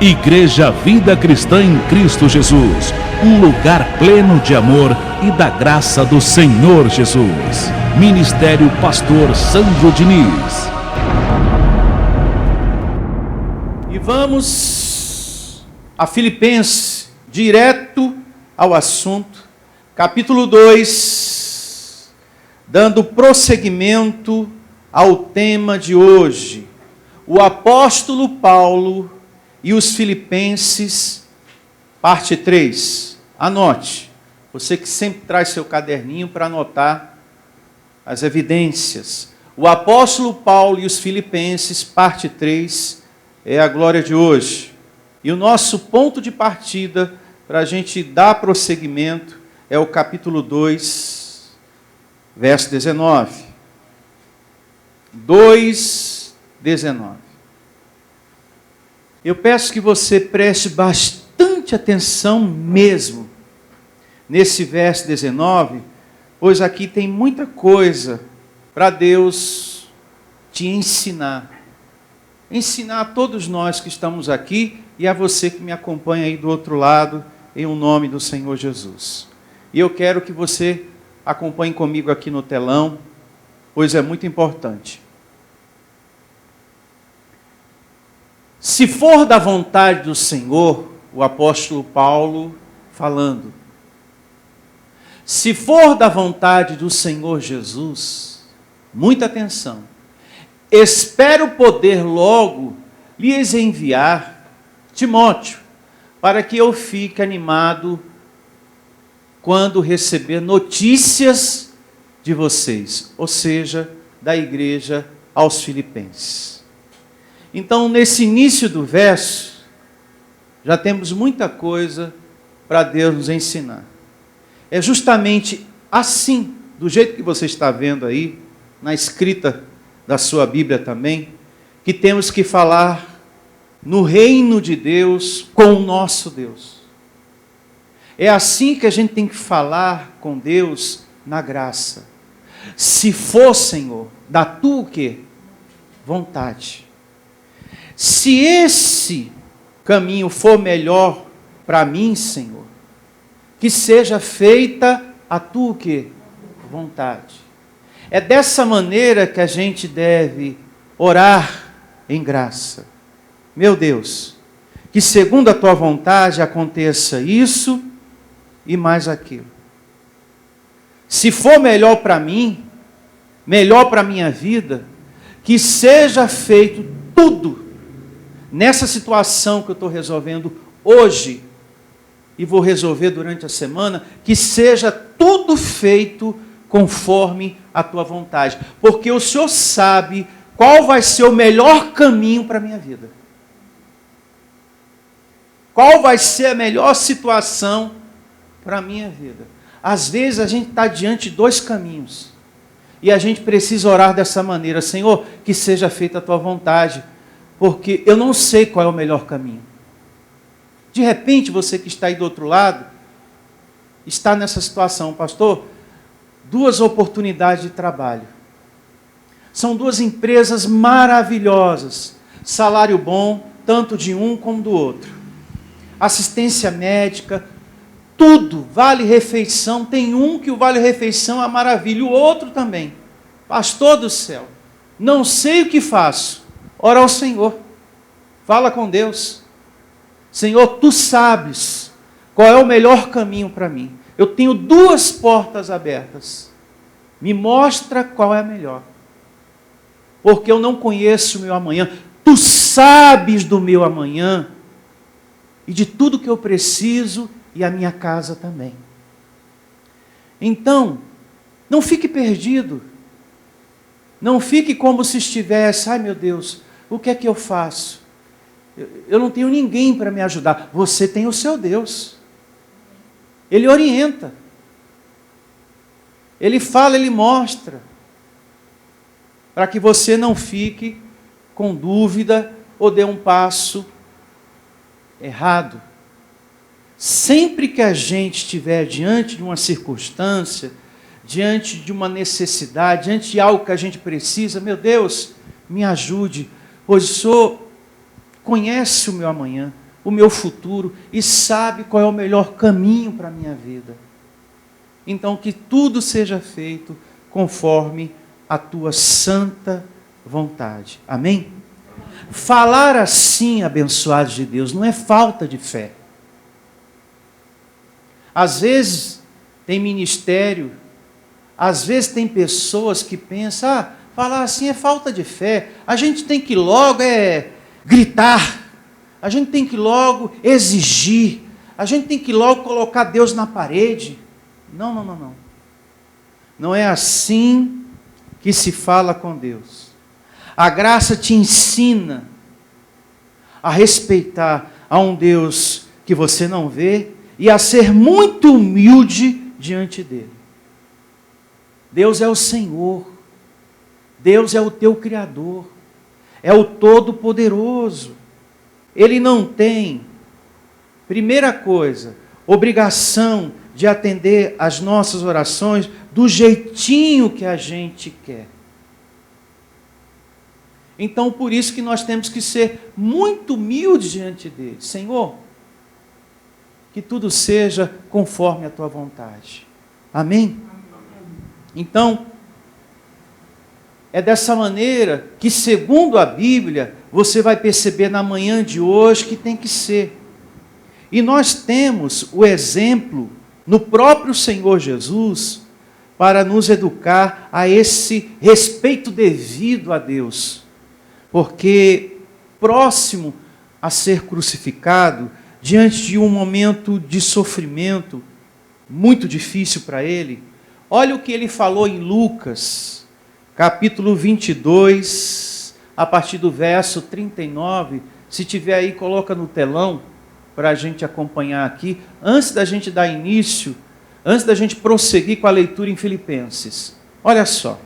Igreja Vida Cristã em Cristo Jesus, um lugar pleno de amor e da graça do Senhor Jesus. Ministério Pastor Sandro Diniz. E vamos a Filipenses, direto ao assunto, capítulo 2, dando prosseguimento ao tema de hoje. O apóstolo Paulo e os Filipenses, parte 3. Anote, você que sempre traz seu caderninho para anotar as evidências. O apóstolo Paulo e os Filipenses, parte 3, é a glória de hoje. E o nosso ponto de partida para a gente dar prosseguimento é o capítulo 2, verso 19. 2:19. Eu peço que você preste bastante atenção mesmo nesse verso 19, pois aqui tem muita coisa para Deus te ensinar. Ensinar a todos nós que estamos aqui e a você que me acompanha aí do outro lado, em o nome do Senhor Jesus. E eu quero que você acompanhe comigo aqui no telão, pois é muito importante. Se for da vontade do Senhor, o apóstolo Paulo falando, se for da vontade do Senhor Jesus, muita atenção, espero poder logo lhes enviar Timóteo, para que eu fique animado quando receber notícias de vocês, ou seja, da igreja aos Filipenses. Então, nesse início do verso, já temos muita coisa para Deus nos ensinar. É justamente assim, do jeito que você está vendo aí, na escrita da sua Bíblia também, que temos que falar no reino de Deus com o nosso Deus. É assim que a gente tem que falar com Deus na graça. Se for, Senhor, da tua o quê? Vontade. Se esse caminho for melhor para mim, Senhor, que seja feita a tua o quê? Vontade. É dessa maneira que a gente deve orar em graça. Meu Deus, que segundo a tua vontade aconteça isso e mais aquilo. Se for melhor para mim, melhor para a minha vida, que seja feito tudo nessa situação que eu estou resolvendo hoje e vou resolver durante a semana, que seja tudo feito conforme a tua vontade. Porque o Senhor sabe qual vai ser o melhor caminho para a minha vida. Qual vai ser a melhor situação para a minha vida. Às vezes a gente está diante de dois caminhos. E a gente precisa orar dessa maneira. Senhor, que seja feita a tua vontade. Porque eu não sei qual é o melhor caminho. De repente, você que está aí do outro lado, está nessa situação. Pastor, 2 oportunidades de trabalho. São 2 empresas maravilhosas. Salário bom, tanto de um como do outro. Assistência médica, tudo, vale-refeição. Tem um que o vale-refeição é maravilha, o outro também. Pastor do céu, não sei o que faço. Ora ao Senhor, fala com Deus. Senhor, tu sabes qual é o melhor caminho para mim. Eu tenho 2 portas abertas. Me mostra qual é a melhor. Porque eu não conheço o meu amanhã. Tu sabes do meu amanhã e de tudo que eu preciso e a minha casa também. Então, não fique perdido. Não fique como se estivesse, ai meu Deus, o que é que eu faço? Eu não tenho ninguém para me ajudar. Você tem o seu Deus. Ele orienta. Ele fala, ele mostra. Para que você não fique com dúvida ou dê um passo errado. Sempre que a gente estiver diante de uma circunstância, diante de uma necessidade, diante de algo que a gente precisa, meu Deus, me ajude, pois o Senhor conhece o meu amanhã. o meu futuro e sabe qual é o melhor caminho para a minha vida. Então, que tudo seja feito conforme a tua santa vontade. Amém? Falar assim, abençoados de Deus, não é falta de fé. Às vezes tem ministério, às vezes tem pessoas que pensam, falar assim é falta de fé, a gente tem que logo gritar, a gente tem que logo exigir, a gente tem que logo colocar Deus na parede. Não. Não é assim que se fala com Deus. A graça te ensina a respeitar a um Deus que você não vê e a ser muito humilde diante dele. Deus é o Senhor. Deus é o teu Criador. É o Todo-Poderoso. Ele não tem, primeira coisa, obrigação de atender às nossas orações do jeitinho que a gente quer. Então, por isso que nós temos que ser muito humildes diante dele. Senhor, que tudo seja conforme a tua vontade. Amém? Então, é dessa maneira que, segundo a Bíblia, você vai perceber na manhã de hoje que tem que ser. E nós temos o exemplo no próprio Senhor Jesus para nos educar a esse respeito devido a Deus. Porque próximo a ser crucificado, diante de um momento de sofrimento muito difícil para ele, olha o que ele falou em Lucas, capítulo 22, a partir do verso 39, se tiver aí, coloca no telão, para a gente acompanhar aqui, antes da gente dar início, antes da gente prosseguir com a leitura em Filipenses. Olha só.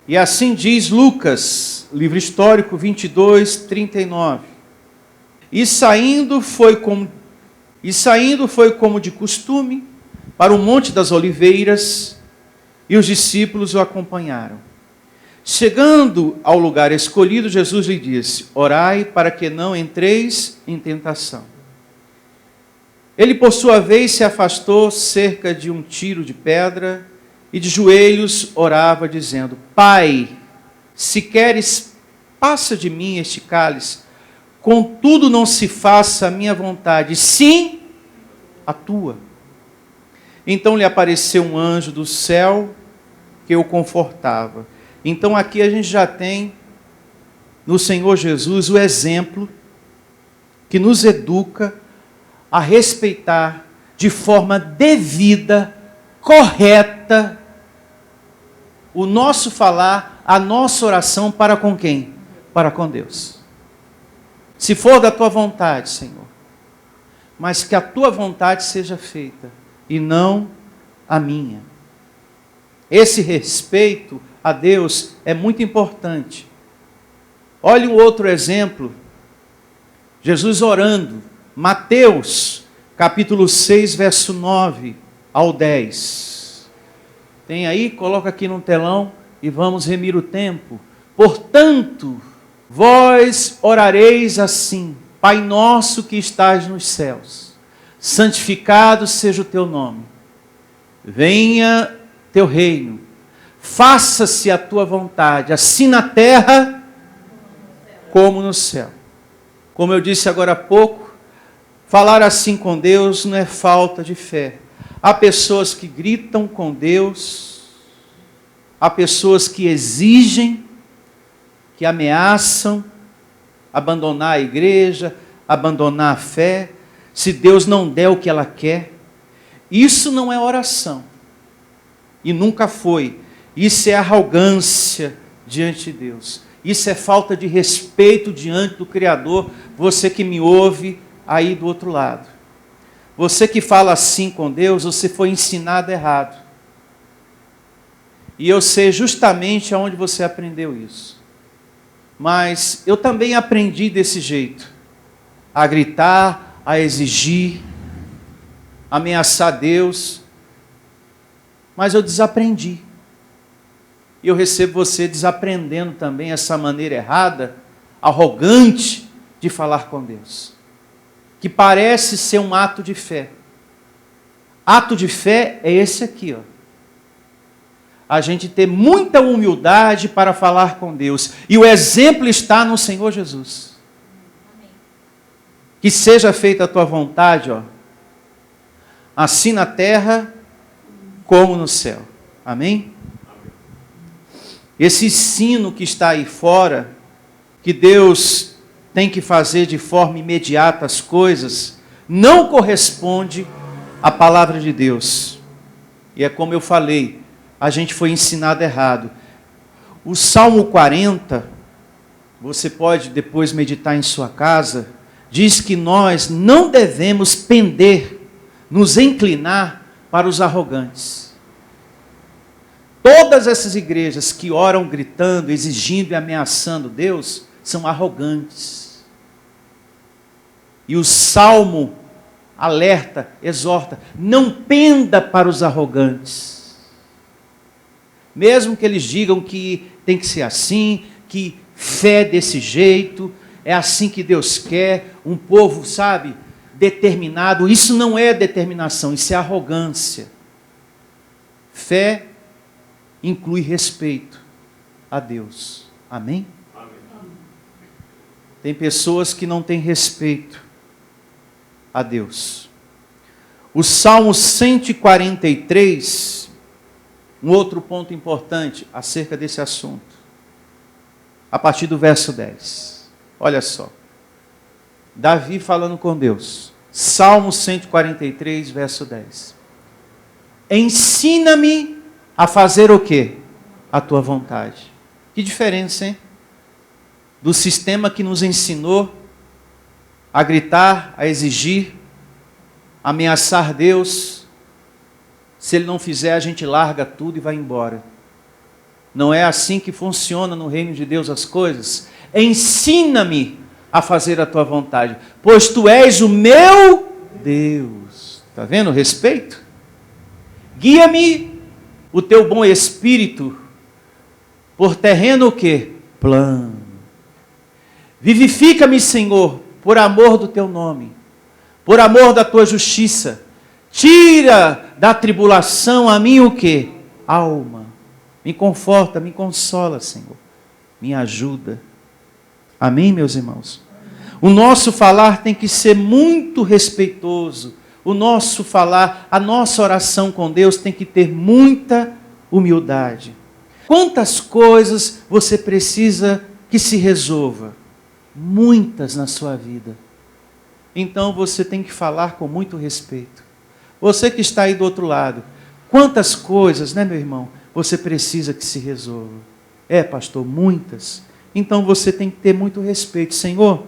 E assim diz Lucas, livro histórico 22, 39. E saindo foi como de costume para o Monte das Oliveiras, e os discípulos o acompanharam. Chegando ao lugar escolhido, Jesus lhe disse: orai para que não entreis em tentação. Ele, por sua vez, se afastou cerca de um tiro de pedra e de joelhos orava, dizendo: Pai, se queres, passa de mim este cálice, contudo não se faça a minha vontade, sim a tua. Então lhe apareceu um anjo do céu que o confortava. Então aqui a gente já tem no Senhor Jesus o exemplo que nos educa a respeitar de forma devida, correta, o nosso falar, a nossa oração para com quem? Para com Deus. Se for da tua vontade, Senhor, mas que a tua vontade seja feita e não a minha. Esse respeito a Deus é muito importante. Olhe um outro exemplo. Jesus orando. Mateus, capítulo 6, verso 9 ao 10. Tem aí? Coloca aqui no telão e vamos remir o tempo. Portanto, vós orareis assim: Pai nosso que estás nos céus, santificado seja o teu nome. Venha teu reino. Faça-se a tua vontade, assim na terra como no céu. Como eu disse agora há pouco, falar assim com Deus não é falta de fé. Há pessoas que gritam com Deus, há pessoas que exigem, que ameaçam abandonar a igreja, abandonar a fé, se Deus não der o que ela quer. Isso não é oração. E nunca foi. Isso é arrogância diante de Deus. Isso é falta de respeito diante do Criador. Você que me ouve aí do outro lado. Você que fala assim com Deus, você foi ensinado errado. E eu sei justamente aonde você aprendeu isso. Mas eu também aprendi desse jeito. A gritar, a exigir, a ameaçar Deus. Mas eu desaprendi. E eu recebo você desaprendendo também essa maneira errada, arrogante de falar com Deus. que parece ser um ato de fé. Ato de fé é esse aqui, ó. A gente ter muita humildade para falar com Deus. E o exemplo está no Senhor Jesus. Que seja feita a tua vontade, ó, assim na terra como no céu. Amém? Esse ensino que está aí fora, que Deus tem que fazer de forma imediata as coisas, não corresponde à palavra de Deus. E é como eu falei, a gente foi ensinado errado. O Salmo 40, você pode depois meditar em sua casa, diz que nós não devemos pender, nos inclinar para os arrogantes. Todas essas igrejas que oram gritando, exigindo e ameaçando Deus, são arrogantes. E o Salmo alerta, exorta, não penda para os arrogantes. Mesmo que eles digam que tem que ser assim, que fé desse jeito, é assim que Deus quer, um povo, sabe, determinado. Isso não é determinação, isso é arrogância. Fé inclui respeito a Deus. Amém? Amém. Tem pessoas que não têm respeito a Deus. O Salmo 143, um outro ponto importante acerca desse assunto, a partir do verso 10. Olha só. Davi falando com Deus. Salmo 143, verso 10. Ensina-me a fazer o quê? A tua vontade. Que diferença, hein? Do sistema que nos ensinou a gritar, a exigir, a ameaçar Deus. Se Ele não fizer, a gente larga tudo e vai embora. Não é assim que funciona no reino de Deus as coisas. Ensina-me a fazer a tua vontade, pois tu és o meu Deus. Está vendo o respeito? Guia-me o teu bom espírito por terreno o quê? Plano. Vivifica-me, Senhor, por amor do teu nome, por amor da tua justiça. Tira da tribulação a mim o quê? Alma. Me conforta, me consola, Senhor. Me ajuda. Amém, meus irmãos? O nosso falar tem que ser muito respeitoso. O nosso falar, a nossa oração com Deus tem que ter muita humildade. Quantas coisas você precisa que se resolva? Muitas na sua vida. Então você tem que falar com muito respeito. Você que está aí do outro lado, quantas coisas, né, meu irmão, você precisa que se resolva? É, pastor, muitas. Então você tem que ter muito respeito. Senhor,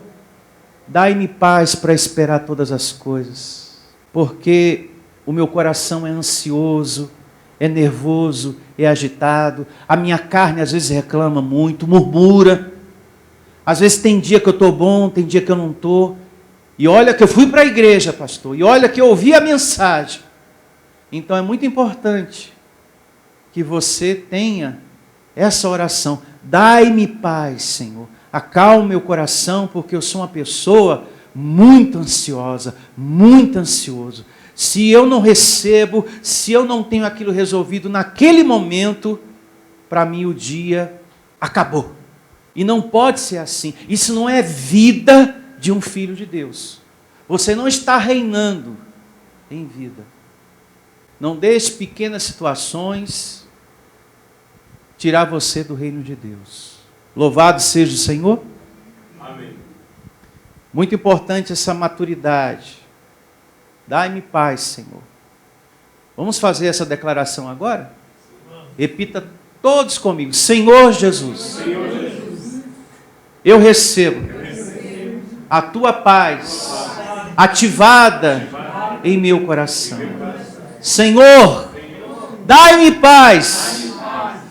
dai-me paz para esperar todas as coisas, porque o meu coração é ansioso, é nervoso, é agitado. A minha carne às vezes reclama muito, murmura. Às vezes tem dia que eu estou bom, tem dia que eu não estou. E olha que eu fui para a igreja, pastor, e olha que eu ouvi a mensagem. Então é muito importante que você tenha essa oração. Dai-me paz, Senhor. Acalme meu coração, porque eu sou uma pessoa muito ansiosa, muito ansioso. Se eu não recebo, se eu não tenho aquilo resolvido naquele momento, para mim o dia acabou. E não pode ser assim. Isso não é vida de um filho de Deus. Você não está reinando em vida. Não deixe pequenas situações tirar você do reino de Deus. Louvado seja o Senhor. Amém. Muito importante essa maturidade. Dai-me paz, Senhor. Vamos fazer essa declaração agora? Repita todos comigo. Senhor Jesus. Senhor Jesus. Eu recebo a tua paz ativada em meu coração. Senhor, dai-me paz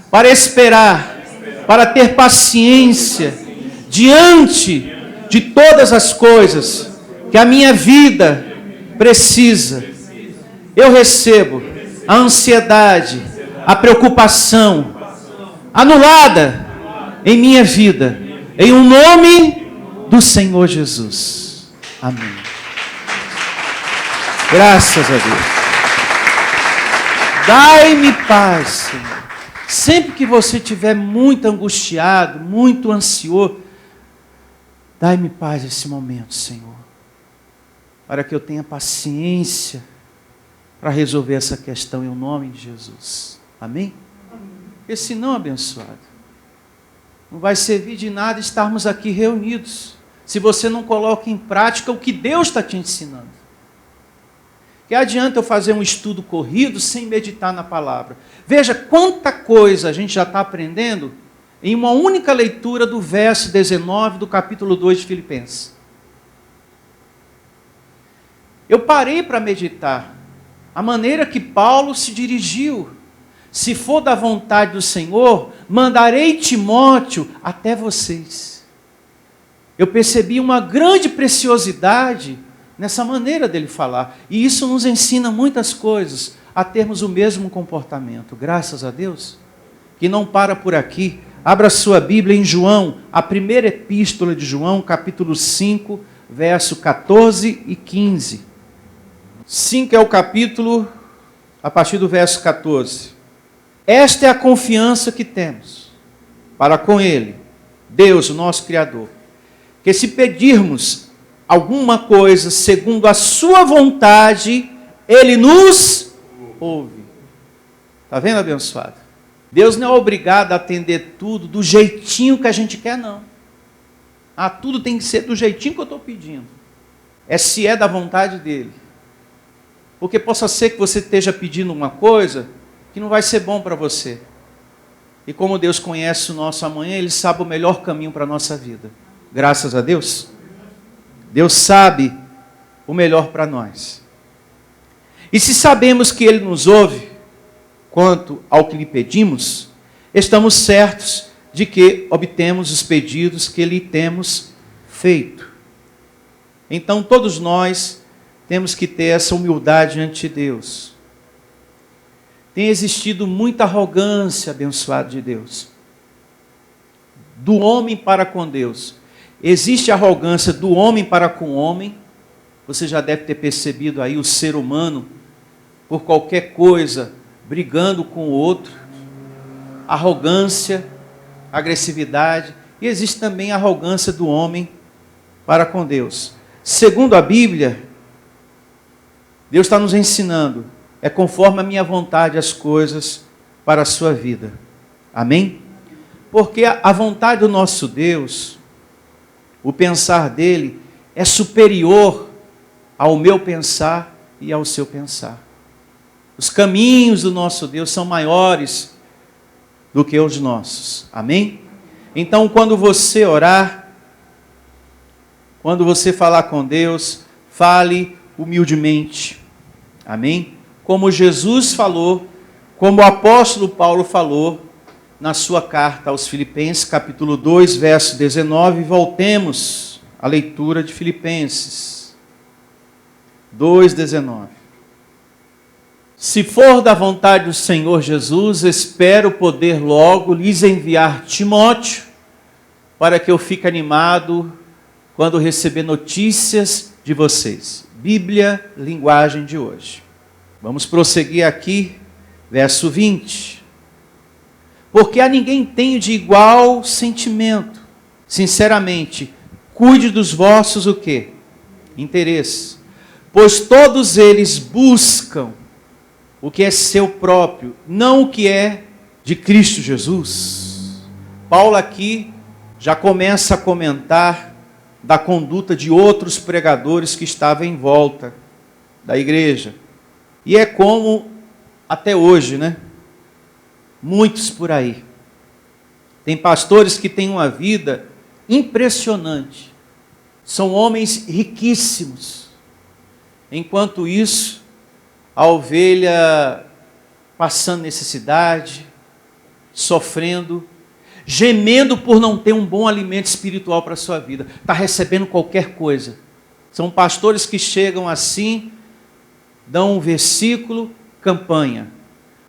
para esperar, para ter paciência diante de todas as coisas que a minha vida precisa. Eu recebo a ansiedade, a preocupação anulada em minha vida, em o nome do Senhor Jesus. Amém. Graças a Deus. Dai-me paz, Senhor. Sempre que você estiver muito angustiado, muito ansioso, dai-me paz nesse momento, Senhor, para que eu tenha paciência para resolver essa questão em nome de Jesus. Amém? Porque senão, abençoado, não vai servir de nada estarmos aqui reunidos, se você não coloca em prática o que Deus está te ensinando. Que adianta eu fazer um estudo corrido sem meditar na palavra? Veja quanta coisa a gente já está aprendendo em uma única leitura do verso 19 do capítulo 2 de Filipenses. Eu parei para meditar a maneira que Paulo se dirigiu. Se for da vontade do Senhor, mandarei Timóteo até vocês. Eu percebi uma grande preciosidade nessa maneira dele falar. E isso nos ensina muitas coisas, a termos o mesmo comportamento. Graças a Deus. Que não para por aqui. Abra sua Bíblia em João, a primeira epístola de João, capítulo 5, verso 14 e 15. 5 é o capítulo, a partir do verso 14. Esta é a confiança que temos para com Ele, Deus, o nosso Criador, que se pedirmos alguma coisa segundo a sua vontade, Ele nos ouve. Está vendo, abençoado? Deus não é obrigado a atender tudo do jeitinho que a gente quer, não. Tudo tem que ser do jeitinho que eu estou pedindo. Se é da vontade dEle. Porque possa ser que você esteja pedindo uma coisa que não vai ser bom para você. E como Deus conhece o nosso amanhã, Ele sabe o melhor caminho para a nossa vida. Graças a Deus. Deus sabe o melhor para nós. E se sabemos que Ele nos ouve, quanto ao que lhe pedimos, estamos certos de que obtemos os pedidos que lhe temos feito. Então todos nós temos que ter essa humildade ante Deus. Tem existido muita arrogância, abençoado de Deus, do homem para com Deus. Existe arrogância do homem para com o homem. Você já deve ter percebido aí o ser humano, por qualquer coisa, brigando com o outro. Arrogância, agressividade. E existe também a arrogância do homem para com Deus. Segundo a Bíblia, Deus está nos ensinando, é conforme a minha vontade as coisas para a sua vida. Amém? Porque a vontade do nosso Deus, o pensar dele, é superior ao meu pensar e ao seu pensar. Os caminhos do nosso Deus são maiores do que os nossos. Amém? Então, quando você orar, quando você falar com Deus, fale humildemente. Amém? Como Jesus falou, como o apóstolo Paulo falou na sua carta aos Filipenses, capítulo 2, verso 19. Voltemos à leitura de Filipenses 2:19. Se for da vontade do Senhor Jesus, espero poder logo lhes enviar Timóteo, para que eu fique animado quando receber notícias de vocês. Bíblia, linguagem de hoje. Vamos prosseguir aqui, verso 20. Porque a ninguém tenho de igual sentimento. Sinceramente, cuide dos vossos o quê? Interesses. Pois todos eles buscam o que é seu próprio, não o que é de Cristo Jesus. Paulo aqui já começa a comentar da conduta de outros pregadores que estavam em volta da igreja. E é como até hoje, né? Muitos por aí. Tem pastores que têm uma vida impressionante. São homens riquíssimos. Enquanto isso, a ovelha passando necessidade, sofrendo, gemendo por não ter um bom alimento espiritual para a sua vida. Está recebendo qualquer coisa. São pastores que chegam assim, dão um versículo, campanha.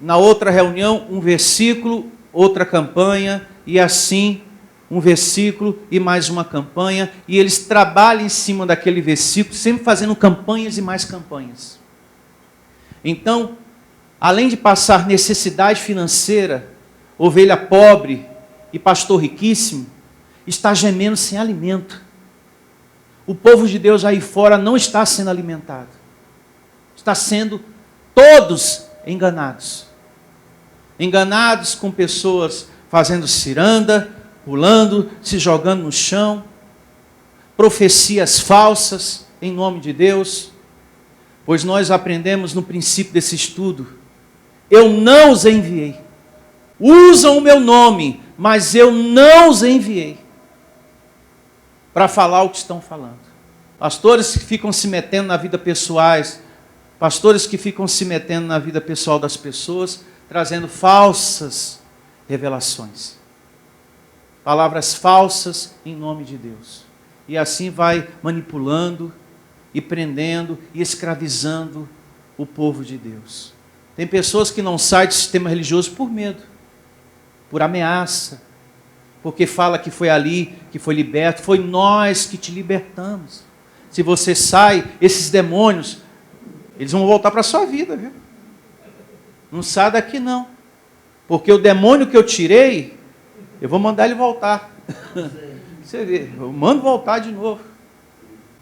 Na outra reunião, um versículo, outra campanha, e assim, um versículo e mais uma campanha, e eles trabalham em cima daquele versículo, sempre fazendo campanhas e mais campanhas. Então, além de passar necessidade financeira, ovelha pobre e pastor riquíssimo, está gemendo sem alimento. O povo de Deus aí fora não está sendo alimentado. Está sendo todos enganados. Enganados com pessoas fazendo ciranda, pulando, se jogando no chão, profecias falsas em nome de Deus, pois nós aprendemos no princípio desse estudo: eu não os enviei. Usam o meu nome, mas eu não os enviei para falar o que estão falando. Pastores que ficam se metendo na vida pessoais, pastores que ficam se metendo na vida pessoal das pessoas, trazendo falsas revelações. Palavras falsas em nome de Deus. E assim vai manipulando e prendendo e escravizando o povo de Deus. Tem pessoas que não saem do sistema religioso por medo, por ameaça, porque fala que foi ali, que foi liberto. Foi nós que te libertamos. Se você sai, esses demônios, eles vão voltar para a sua vida, viu? Não sai daqui não. Porque o demônio que eu tirei, eu vou mandar ele voltar. Você vê, eu mando voltar de novo.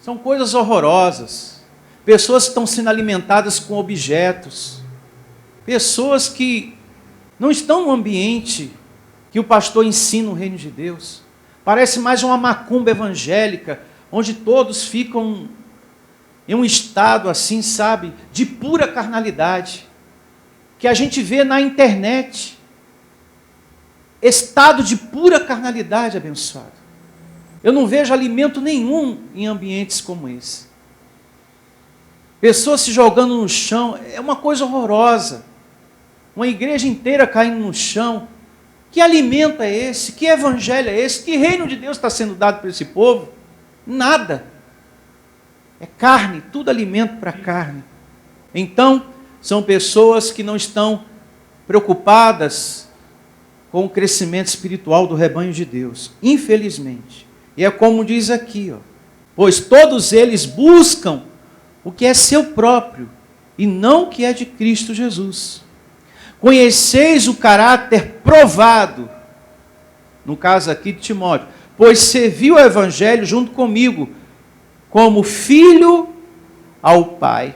São coisas horrorosas. Pessoas que estão sendo alimentadas com objetos. Pessoas que não estão no ambiente que o pastor ensina o reino de Deus. Parece mais uma macumba evangélica, onde todos ficam em um estado assim, sabe, de pura carnalidade, que a gente vê na internet. Estado de pura carnalidade, abençoado. Eu não vejo alimento nenhum em ambientes como esse. Pessoas se jogando no chão, é uma coisa horrorosa. Uma igreja inteira caindo no chão. Que alimento é esse? Que evangelho é esse? Que reino de Deus está sendo dado para esse povo? Nada. É carne, tudo alimento para carne. Então, são pessoas que não estão preocupadas com o crescimento espiritual do rebanho de Deus. Infelizmente. E é como diz aqui, ó, pois todos eles buscam o que é seu próprio e não o que é de Cristo Jesus. Conheceis o caráter provado, no caso aqui de Timóteo, pois serviu o evangelho junto comigo, como filho ao Pai.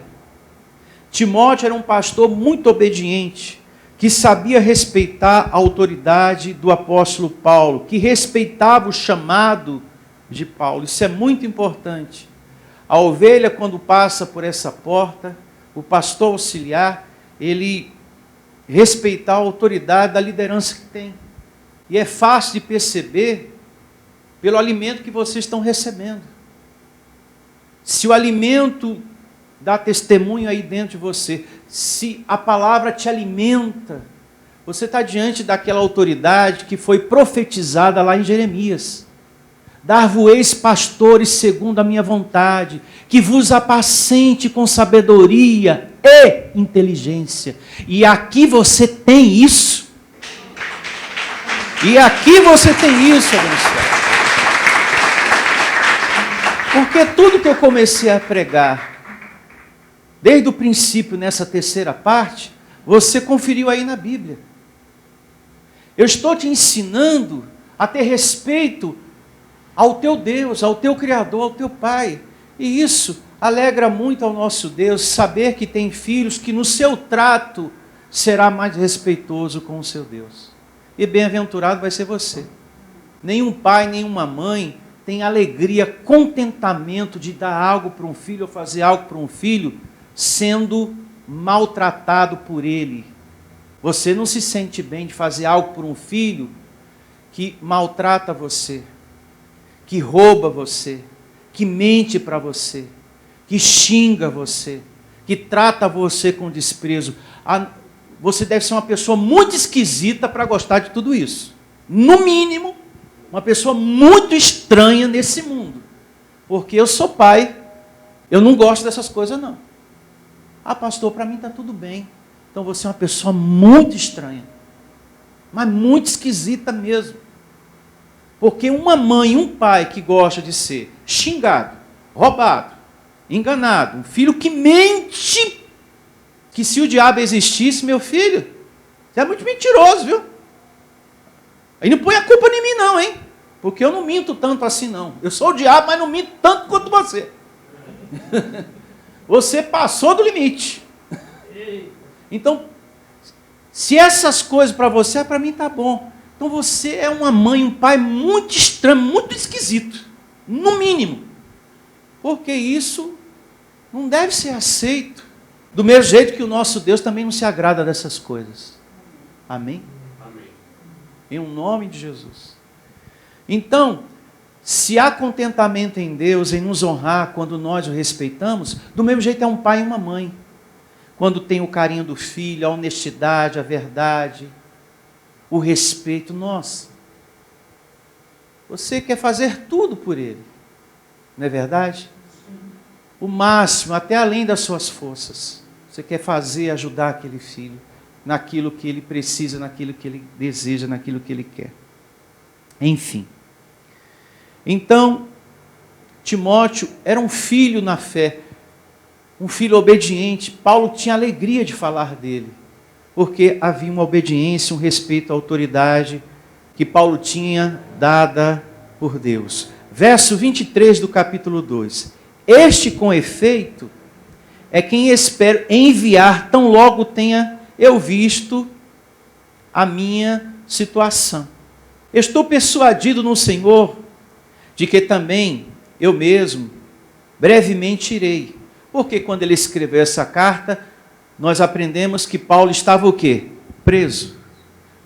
Timóteo era um pastor muito obediente, que sabia respeitar a autoridade do apóstolo Paulo, que respeitava o chamado de Paulo. Isso é muito importante. A ovelha, quando passa por essa porta, o pastor auxiliar, ele respeitar a autoridade da liderança que tem. E é fácil de perceber pelo alimento que vocês estão recebendo. Se o alimento dá testemunho aí dentro de você, se a palavra te alimenta, você está diante daquela autoridade que foi profetizada lá em Jeremias. Dar-vos-eis pastores segundo a minha vontade, que vos apacente com sabedoria e inteligência. E aqui você tem isso. E aqui você tem isso, abençoado. Porque tudo que eu comecei a pregar, desde o princípio, nessa terceira parte, você conferiu aí na Bíblia. Eu estou te ensinando a ter respeito ao teu Deus, ao teu Criador, ao teu Pai. E isso alegra muito ao nosso Deus, saber que tem filhos que no seu trato será mais respeitoso com o seu Deus. E bem-aventurado vai ser você. Nenhum pai, nenhuma mãe tem alegria, contentamento de dar algo para um filho ou fazer algo para um filho sendo maltratado por ele. Você não se sente bem de fazer algo por um filho que maltrata você, que rouba você, que mente para você, que xinga você, que trata você com desprezo. Você deve ser uma pessoa muito esquisita para gostar de tudo isso. No mínimo, uma pessoa muito estranha nesse mundo. Porque eu sou pai, eu não gosto dessas coisas não. Ah, pastor, para mim está tudo bem. Então você é uma pessoa muito estranha. Mas muito esquisita mesmo. Porque uma mãe e um pai que gosta de ser xingado, roubado, enganado, um filho que mente, que se o diabo existisse, meu filho, você é muito mentiroso, viu? Aí não põe a culpa em mim não, hein? Porque eu não minto tanto assim não. Eu sou o diabo, mas não minto tanto quanto você. Você passou do limite. Então, se essas coisas para você, para mim tá bom. Então você é uma mãe, um pai muito estranho, muito esquisito. No mínimo. Porque isso não deve ser aceito. Do mesmo jeito que o nosso Deus também não se agrada dessas coisas. Amém? Amém. Em um nome de Jesus. Então, se há contentamento em Deus, em nos honrar quando nós o respeitamos, do mesmo jeito é um pai e uma mãe. Quando tem o carinho do filho, a honestidade, a verdade, o respeito. Nossa, você quer fazer tudo por ele. Não é verdade? O máximo, até além das suas forças. Você quer fazer, ajudar aquele filho naquilo que ele precisa, naquilo que ele deseja, naquilo que ele quer. Enfim. Então, Timóteo era um filho na fé, um filho obediente. Paulo tinha alegria de falar dele, porque havia uma obediência, um respeito à autoridade que Paulo tinha dada por Deus. Verso 23 do capítulo 2. Este, com efeito, é quem espero enviar, tão logo tenha eu visto a minha situação. Estou persuadido no Senhor de que também eu mesmo brevemente irei. Porque quando ele escreveu essa carta, nós aprendemos que Paulo estava o quê? Preso.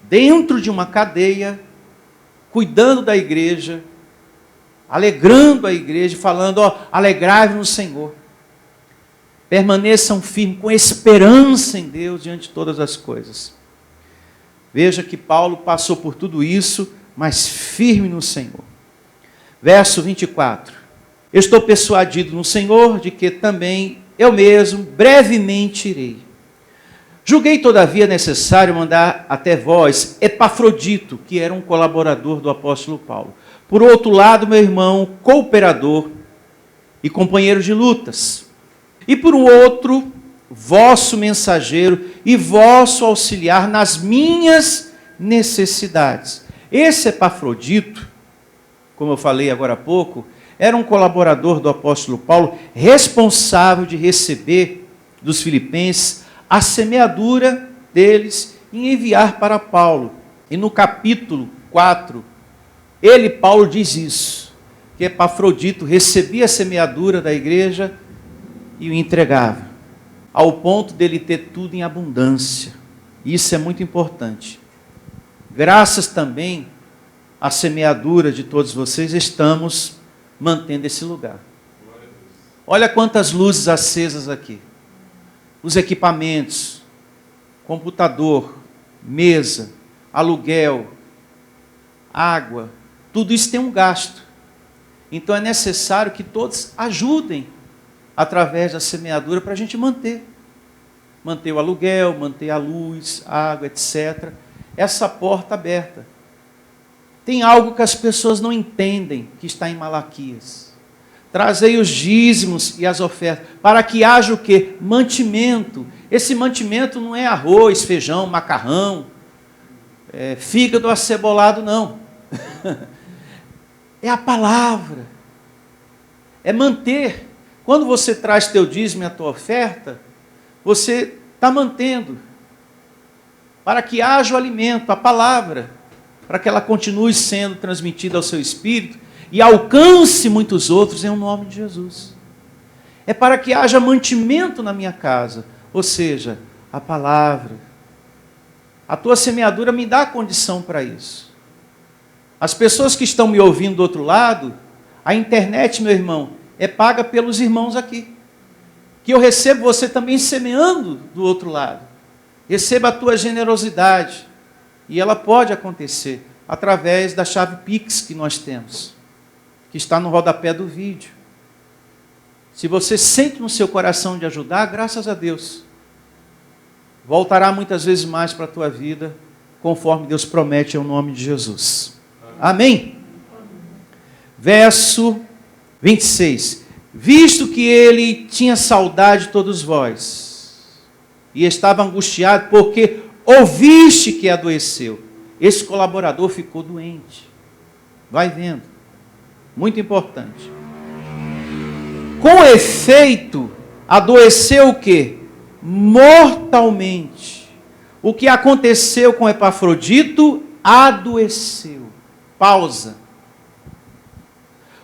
Dentro de uma cadeia, cuidando da igreja, alegrando a igreja, falando, ó, alegrai-vos no Senhor. Permaneçam firmes, com esperança em Deus diante de todas as coisas. Veja que Paulo passou por tudo isso, mas firme no Senhor. Verso 24. Estou persuadido no Senhor de que também eu mesmo brevemente irei. Julguei, todavia, necessário mandar até vós Epafrodito, que era um colaborador do apóstolo Paulo. Por outro lado, meu irmão, cooperador e companheiro de lutas. E por outro, vosso mensageiro e vosso auxiliar nas minhas necessidades. Esse Epafrodito, como eu falei agora há pouco, era um colaborador do apóstolo Paulo, responsável de receber dos filipenses a semeadura deles e enviar para Paulo. E no capítulo 4, Paulo diz isso, que Epafrodito recebia a semeadura da igreja e o entregava, ao ponto dele ter tudo em abundância. Isso é muito importante. Graças também à semeadura de todos vocês, estamos mantendo esse lugar. Olha quantas luzes acesas aqui. Os equipamentos, computador, mesa, aluguel, água, tudo isso tem um gasto. Então é necessário que todos ajudem através da semeadura para a gente manter. Manter o aluguel, manter a luz, a água, etc. Essa porta aberta. Tem algo que as pessoas não entendem, que está em Malaquias. Trazei os dízimos e as ofertas, para que haja o quê? Mantimento. Esse mantimento não é arroz, feijão, macarrão, fígado acebolado, não. É a palavra. É manter. Quando você traz teu dízimo e a tua oferta, você está mantendo. Para que haja o alimento, a palavra, para que ela continue sendo transmitida ao seu espírito e alcance muitos outros em nome de Jesus. É para que haja mantimento na minha casa, ou seja, a palavra. A tua semeadura me dá condição para isso. As pessoas que estão me ouvindo do outro lado, a internet, meu irmão, é paga pelos irmãos aqui. Que eu recebo você também semeando do outro lado. Receba a tua generosidade. E ela pode acontecer através da chave Pix que nós temos, que está no rodapé do vídeo. Se você sente no seu coração de ajudar, graças a Deus, voltará muitas vezes mais para a tua vida, conforme Deus promete em nome de Jesus. Amém? Verso 26. Visto que ele tinha saudade de todos vós. e estava angustiado porque ouviste que adoeceu. Esse colaborador ficou doente. Vai vendo. Muito importante. Com efeito, adoeceu o quê? Mortalmente. O que aconteceu com Epafrodito? Adoeceu. Pausa.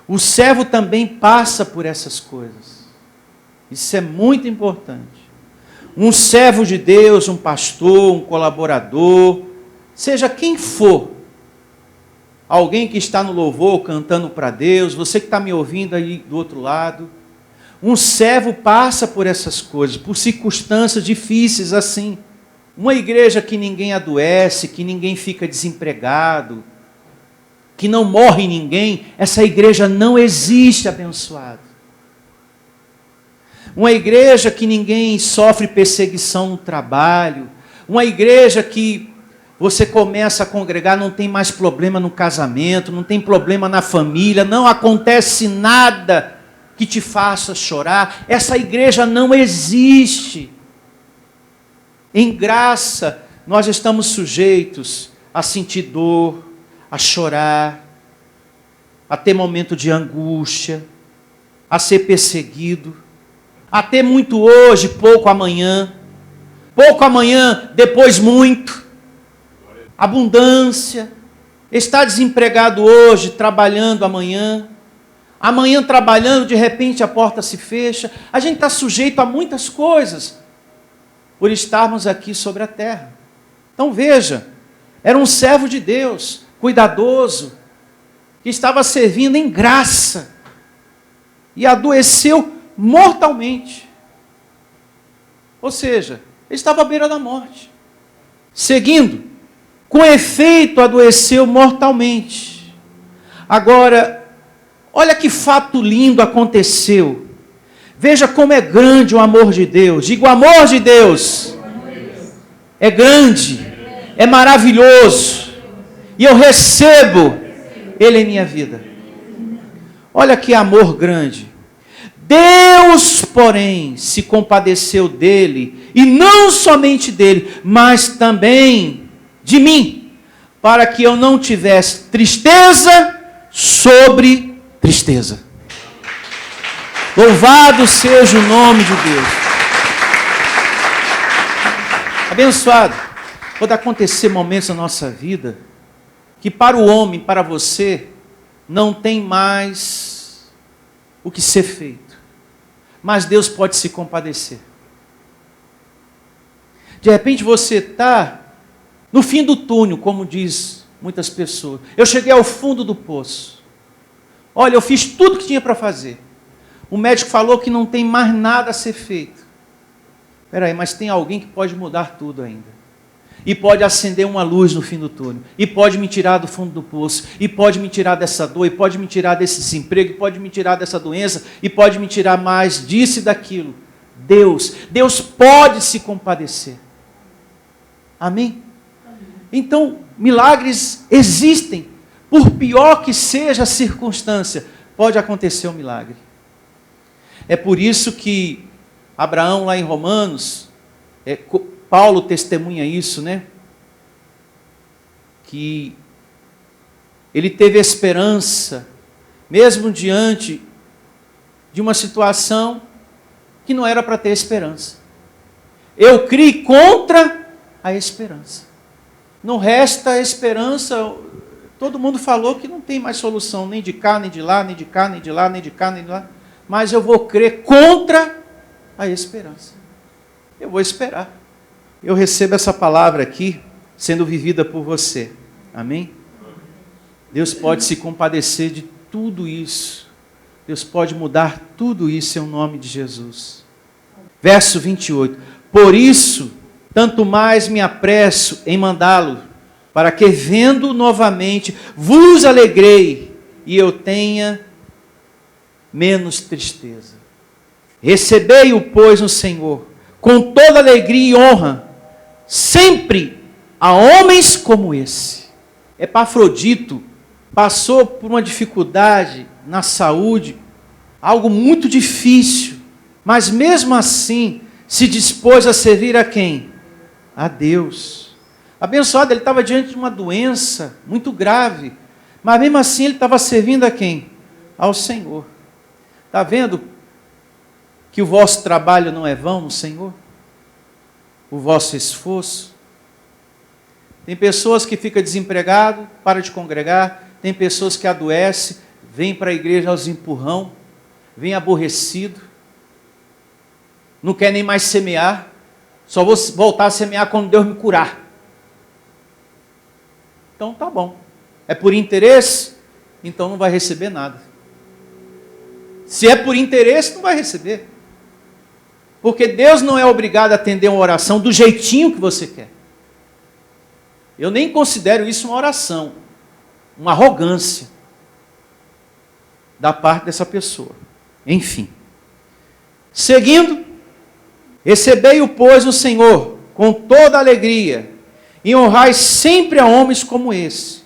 O servo também passa por essas coisas. Isso é muito importante. Um servo de Deus, um pastor, um colaborador, seja quem for, alguém que está no louvor cantando para Deus, você que está me ouvindo aí do outro lado, um servo passa por essas coisas, por circunstâncias difíceis assim. Uma igreja que ninguém adoece, que ninguém fica desempregado, que não morre ninguém, essa igreja não existe, abençoado. Uma igreja que ninguém sofre perseguição no trabalho, uma igreja que você começa a congregar, não tem mais problema no casamento, não tem problema na família, não acontece nada que te faça chorar, essa igreja não existe. Em graça, nós estamos sujeitos a sentir dor, a chorar, a ter momento de angústia, a ser perseguido, a ter muito hoje, pouco amanhã, depois muito, abundância, estar desempregado hoje, trabalhando amanhã trabalhando, de repente a porta se fecha, a gente está sujeito a muitas coisas, por estarmos aqui sobre a terra. Então veja, era um servo de Deus, cuidadoso, que estava servindo em graça, e adoeceu mortalmente. Ou seja, ele estava à beira da morte. Seguindo, com efeito adoeceu mortalmente. Agora, olha que fato lindo aconteceu. Veja como é grande o amor de Deus. Diga, o amor de Deus é grande, é maravilhoso, e eu recebo ele em minha vida. Olha que amor grande. Deus, porém, se compadeceu dele, e não somente dele, mas também de mim, para que eu não tivesse tristeza sobre tristeza. Louvado seja o nome de Deus. Abençoado, pode acontecer momentos na nossa vida que para o homem, para você, não tem mais o que ser feito. Mas Deus pode se compadecer. De repente você está no fim do túnel, como diz muitas pessoas. Eu cheguei ao fundo do poço. Olha, eu fiz tudo que tinha para fazer. O médico falou que não tem mais nada a ser feito. Espera aí, mas tem alguém que pode mudar tudo ainda. E pode acender uma luz no fim do túnel. E pode me tirar do fundo do poço. E pode me tirar dessa dor. E pode me tirar desse desemprego. E pode me tirar dessa doença. E pode me tirar mais disso e daquilo. Deus pode se compadecer. Amém? Então, milagres existem. Por pior que seja a circunstância, pode acontecer um milagre. É por isso que Abraão, lá em Romanos, Paulo testemunha isso, né? Que ele teve esperança, mesmo diante de uma situação que não era para ter esperança. Eu criei contra a esperança. Não resta esperança. Todo mundo falou que não tem mais solução, nem de cá, nem de lá, nem de cá, nem de lá, nem de cá, nem de lá. Mas eu vou crer contra a esperança. Eu vou esperar. Eu recebo essa palavra aqui, sendo vivida por você. Amém? Deus pode se compadecer de tudo isso. Deus pode mudar tudo isso em nome de Jesus. Verso 28. Por isso, tanto mais me apresso em mandá-lo, para que vendo novamente vos alegrei e eu tenha menos tristeza. Recebei-o, pois, no Senhor, com toda alegria e honra, sempre a homens como esse. Epafrodito passou por uma dificuldade na saúde, algo muito difícil, mas mesmo assim, Se dispôs a servir a quem? A Deus. Abençoado, ele estava diante de uma doença muito grave, mas mesmo assim ele estava servindo a quem? Ao Senhor. Está vendo que o vosso trabalho não é vão no Senhor? O vosso esforço? Tem pessoas que ficam desempregadas, param de congregar, tem pessoas que adoecem, vêm para a igreja aos empurrão, vêm aborrecido, não quer nem mais semear, só vou voltar a semear quando Deus me curar. Então tá bom. É por interesse? Então não vai receber nada. Se é por interesse, não vai receber. Porque Deus não é obrigado a atender uma oração do jeitinho que você quer. Eu nem considero isso uma oração, uma arrogância da parte dessa pessoa. Enfim. Seguindo, recebei-o, pois, o Senhor com toda alegria, e honrai sempre a homens como esse,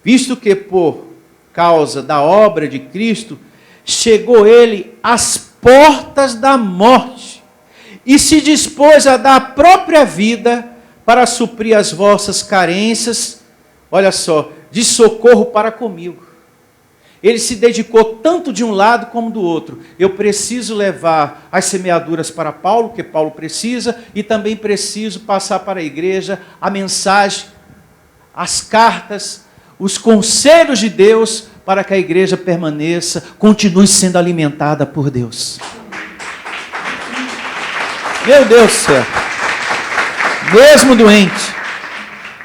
visto que por causa da obra de Cristo, chegou ele às portas da morte, e se dispôs a dar a própria vida para suprir as vossas carências, olha só, de socorro para comigo. Ele se dedicou tanto de um lado como do outro. Eu preciso levar as semeaduras para Paulo, que Paulo precisa, e também preciso passar para a igreja a mensagem, as cartas, os conselhos de Deus, para que a igreja permaneça, continue sendo alimentada por Deus. Meu Deus do céu. Mesmo doente.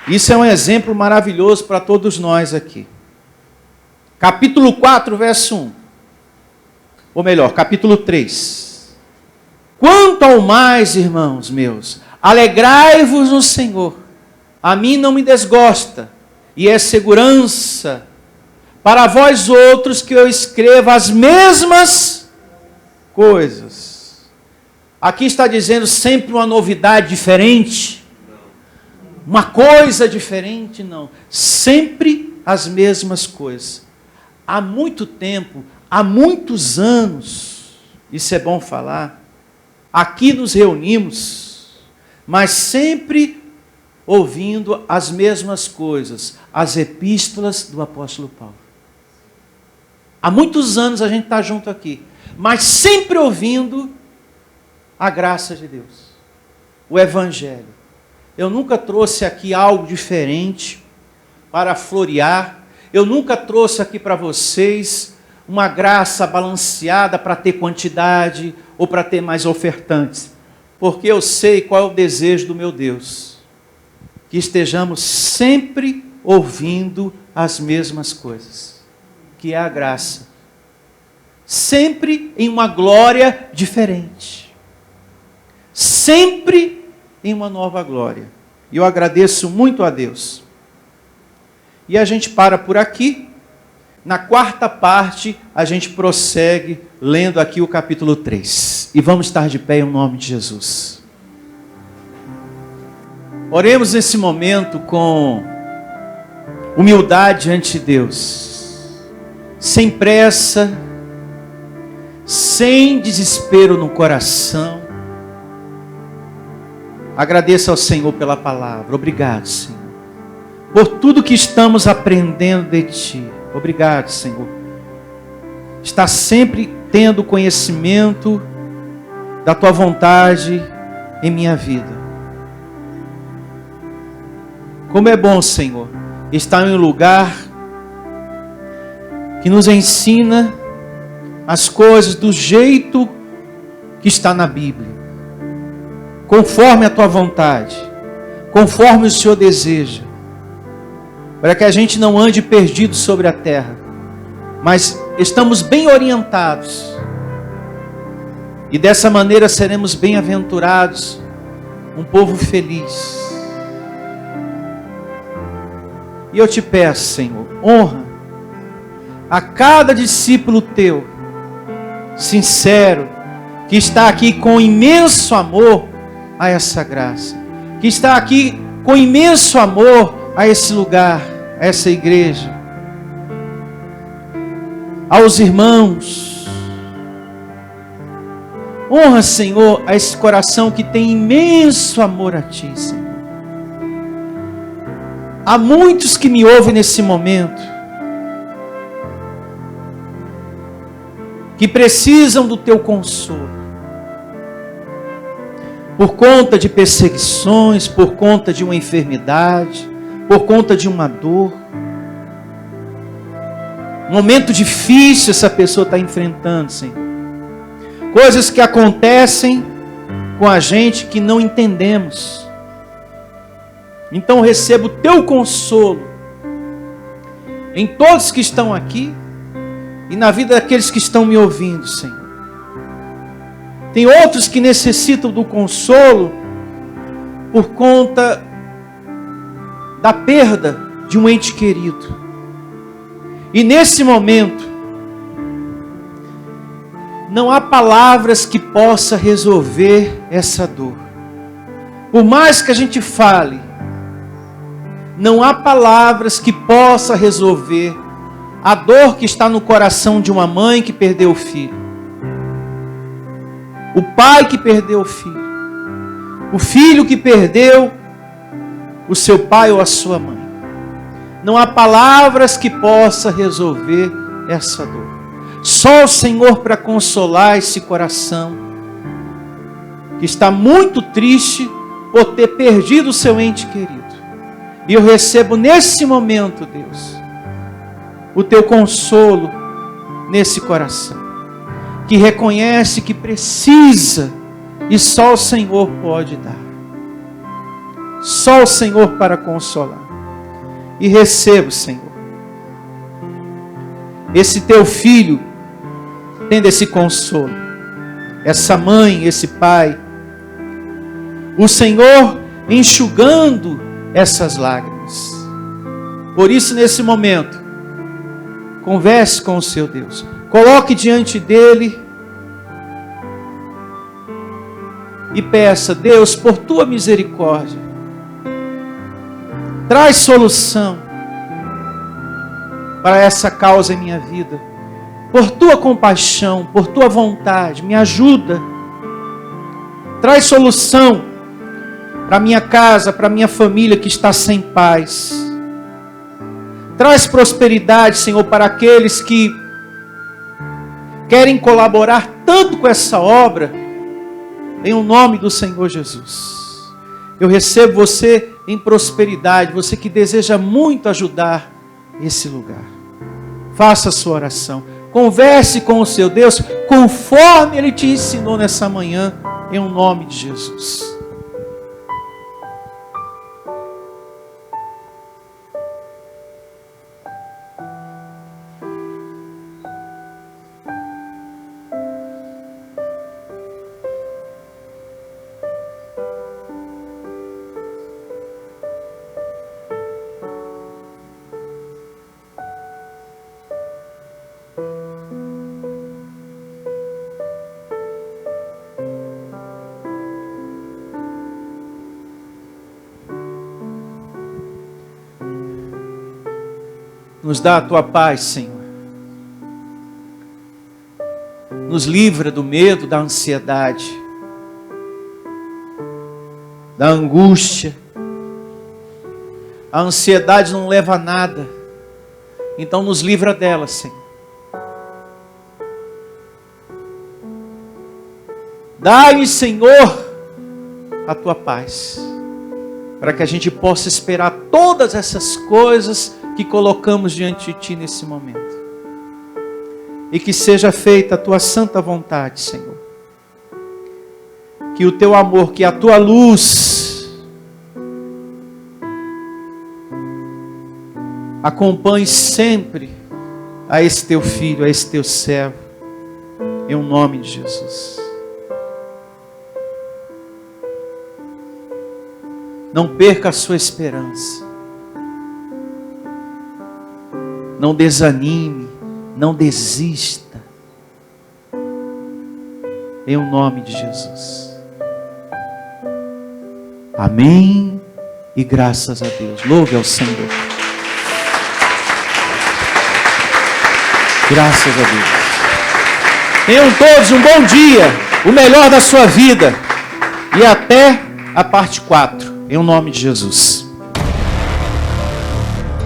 Isso é um exemplo maravilhoso para todos nós aqui. Capítulo 4, verso 1. Ou melhor, capítulo 3. Quanto ao mais, irmãos meus, alegrai-vos no Senhor. A mim não me desgosta, e é segurança para vós outros que eu escreva as mesmas coisas. Aqui está dizendo sempre uma novidade diferente. Uma coisa diferente, não. Sempre as mesmas coisas. Há muito tempo, há muitos anos, isso é bom falar, aqui nos reunimos, mas sempre ouvindo as mesmas coisas, as epístolas do apóstolo Paulo. Há muitos anos a gente está junto aqui, mas sempre ouvindo a graça de Deus, o Evangelho. Eu nunca trouxe aqui algo diferente para florear. Eu nunca trouxe aqui para vocês uma graça balanceada para ter quantidade ou para ter mais ofertantes. Porque eu sei qual é o desejo do meu Deus. Que estejamos sempre ouvindo as mesmas coisas. Que é a graça. Sempre em uma glória diferente. Sempre em uma nova glória. E eu agradeço muito a Deus. E a gente para por aqui. Na quarta parte, a gente prossegue lendo aqui o capítulo 3. E vamos estar de pé em nome de Jesus. Oremos nesse momento com humildade diante de Deus. Sem pressa, sem desespero no coração. Agradeça ao Senhor pela palavra. Obrigado, Senhor, por tudo que estamos aprendendo de Ti. Obrigado, Senhor. Está sempre tendo conhecimento da Tua vontade em minha vida. Como é bom, Senhor, estar em um lugar que nos ensina as coisas do jeito que está na Bíblia. Conforme a Tua vontade, conforme o Senhor deseja. Para que a gente não ande perdido sobre a terra, mas estamos bem orientados. E dessa maneira seremos bem-aventurados, um povo feliz. E eu te peço, Senhor, honra a cada discípulo Teu, sincero, que está aqui com imenso amor a essa graça, que está aqui com imenso amor a esse lugar, a essa igreja, aos irmãos, Honra, Senhor, a esse coração que tem imenso amor a Ti, Senhor. Há muitos que me ouvem nesse momento, que precisam do Teu consolo, por conta de perseguições, por conta de uma enfermidade, por conta de uma dor. Momento difícil essa pessoa está enfrentando, Senhor. Coisas que acontecem com a gente que não entendemos. Então recebo o Teu consolo em todos que estão aqui e na vida daqueles que estão me ouvindo, Senhor. Tem outros que necessitam do consolo por conta da perda de um ente querido. E nesse momento, não há palavras que possa resolver essa dor. Por mais que a gente fale, não há palavras que possa resolver a dor que está no coração de uma mãe que perdeu o filho, o pai que perdeu o filho que perdeu o seu pai ou a sua mãe. Não há palavras que possa resolver essa dor. Só o Senhor para consolar esse coração que está muito triste por ter perdido o seu ente querido. E eu recebo nesse momento, Deus, o Teu consolo nesse coração, que reconhece que precisa e só o Senhor pode dar. Só o Senhor para consolar. E recebo, Senhor, esse Teu filho tendo esse consolo, essa mãe, esse pai, o Senhor enxugando essas lágrimas. Por isso, nesse momento, converse com o seu Deus, coloque diante dele e peça: Deus, por Tua misericórdia, traz solução para essa causa em minha vida. Por Tua compaixão, por Tua vontade, me ajuda. Traz solução para minha casa, para minha família que está sem paz. Traz prosperidade, Senhor, para aqueles que querem colaborar tanto com essa obra, em o nome do Senhor Jesus. Eu recebo você em prosperidade, você que deseja muito ajudar esse lugar. Faça a sua oração. Converse com o seu Deus, conforme Ele te ensinou nessa manhã, em o nome de Jesus. Nos dá a Tua paz, Senhor. Nos livra do medo, da ansiedade, da angústia. A ansiedade não leva a nada. Então nos livra dela, Senhor. Dá-lhe, Senhor, a Tua paz, para que a gente possa esperar todas essas coisas que colocamos diante de Ti nesse momento. E que seja feita a Tua santa vontade, Senhor. Que o Teu amor, que a Tua luz acompanhe sempre a esse Teu filho, a esse Teu servo, em o nome de Jesus. Não perca a sua esperança. Não desanime, não desista. Em o nome de Jesus. Amém e graças a Deus. Louve ao Senhor. Graças a Deus. Tenham todos um bom dia. o melhor da sua vida e até a parte 4, em nome de Jesus.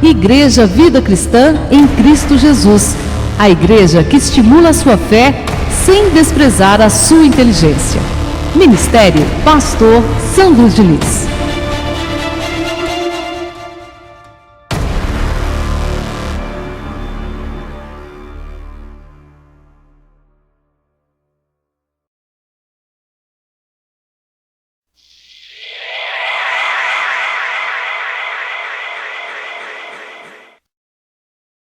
Igreja Vida Cristã em Cristo Jesus. A igreja que estimula a sua fé sem desprezar a sua inteligência. Ministério Pastor Sandro Diniz.